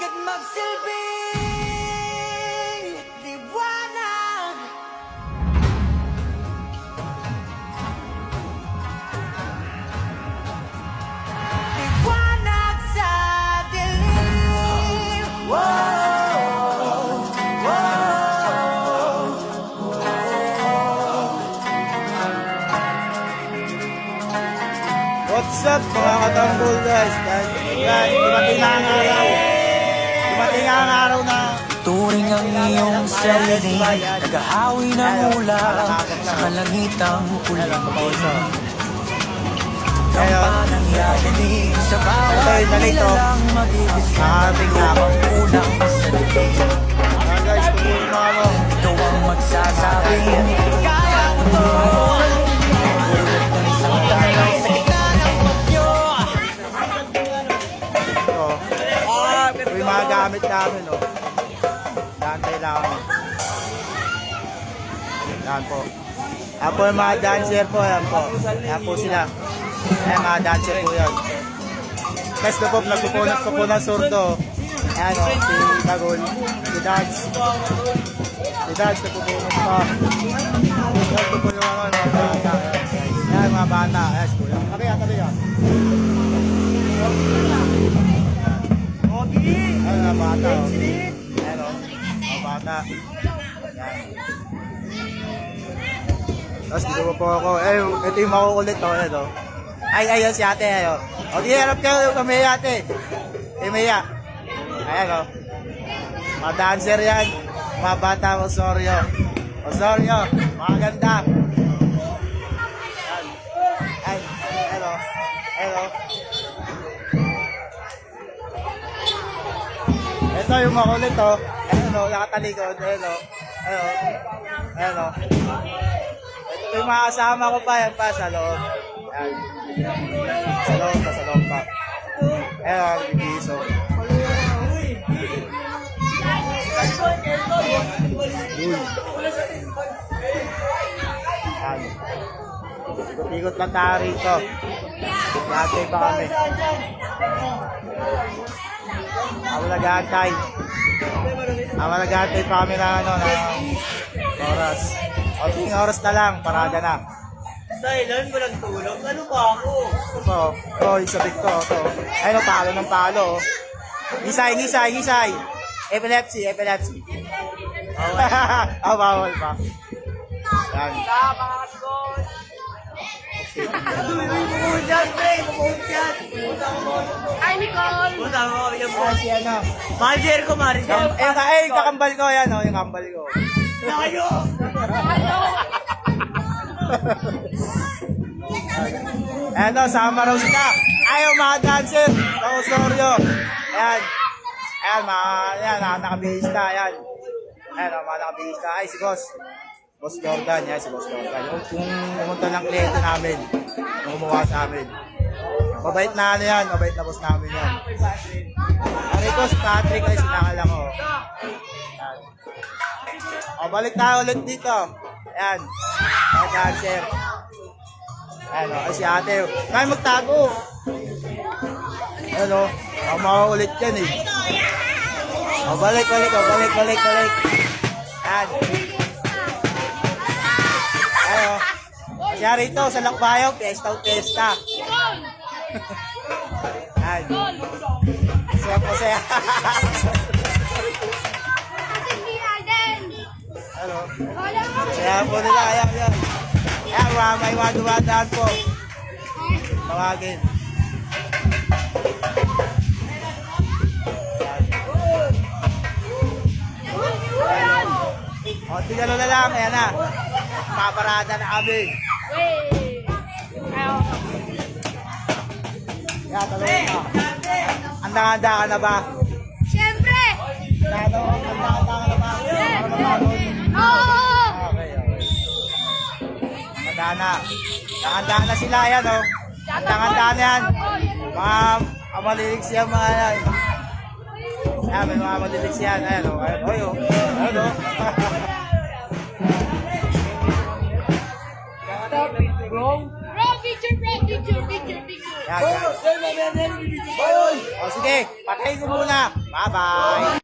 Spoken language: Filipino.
at magsilbing liwanag. Liwanag sa dilim. Whoa, What's up mga katanggol guys? Yan, dumating na ang araw. Dumating ang araw na turing ang iyong sarili, nagahawi ng ulan sa kalangitang ulan. Kampanang yaganig sa bawat nilalang mabibigyan ating ako. kulang sa dating. Mga guys, kukunin mo ako. Ikaw ang magsasabing kaya ko to. Ulot ng isang talang sa gitna ng bagyo. Ito yung mga gamit namin, no? Dantay lang kami. Yan po. Yan po yung mga dancer po, yan po. Yan po sila. Yan mga dancer po yan. Guys, ito po, nagpupunas po po ng surdo. Ayan o, si Bagol, si Dance. Si Dance, nagpupunas pa. Yan po po yung mga bata. Yan mga bata. Ayan, si Kuya. Tabi ka, tabi ka. Ayan mga bata o. Ayan o, mga bata. Yan. Tapos dito po ako. Eh, ito yung makukulit o. Ayan o. Ay, ayun si ate. Ayan o. O, di harap ka kami ate. Eh, Maya. Ayan o. Mga dancer yan. Mga bata Osorio. Osorio. Mga ganda. Ayan. Ay, ayan o. Ayan o. Ito yung makulit o. Ayan o. Nakatalikod. Ayan o. Ayan o. Ayan o. Ito yung mga kasama ko pa. Yan pa sa loob. Ayan. Sa loob pa. Sa loob pa. Ayan o. Bibiso. Ayan. Ikot-ikot lang tayo rito. Yatay pa kami. Ako nag-aantay. Ako nag-aantay pa kami na ano, na oras. O, tingin oras na lang, parada na. Silent, walang tulog. Ano ba ako? Ito, yung sabik ko. Ito. Ayun, palo ng palo. Gisay, gisay, gisay. Epilepsy, epilepsy. Bawal pa. Yan. Bubuhod yan, pre! Bubuhod yan! Hi, Nicole! Buta mo, yan po. Si ano. Manager ko, manager. Kakambal ko yan, oh, yung kambal ko. Tayo! Eto, sama raw sila. Ayaw mga dancer. Sa Osorio. Ayan. Ayan, nakabihis na. Ayan. Ayan, mga nakabihis na. Ay, si Boss. Boss Jordan. Yan, si Boss Jordan. Yung pumunta ng kliyente namin. Yung gumawa sa amin. Mabait na ano yan. Mabait na boss namin yan. Ang ito, si Patrick ay sinakala ko. Ayan. O, balik tayo ulit dito. Ayan. Mga dancer. Ayan o, ay si ate. Kaya magtago. Ayan o, ang makaulit yan eh. O, balik. Ayan. Ayan o. Siya rito sa Lakbayo, pesta. Ayan. Masaya. Ano? Kaya po nila, ayan. Ayan, may dumadaan po. Tawagin. Ayan. O, tigalo na lang, ayan na. Paparada na kami. Ayan, talawin na. Handa-handa ka na ba? Siyempre! Handa-handa ka na ba? Para mapagod. Oo! Okay. Handa na sila, yan o. Handa na yan. Mga malilig siya mga yan. Ayan, may mga malilig siya. Ayan o. Ayan o. Bro, picture! Yan. O sige, patayin ko muna. Bye-bye.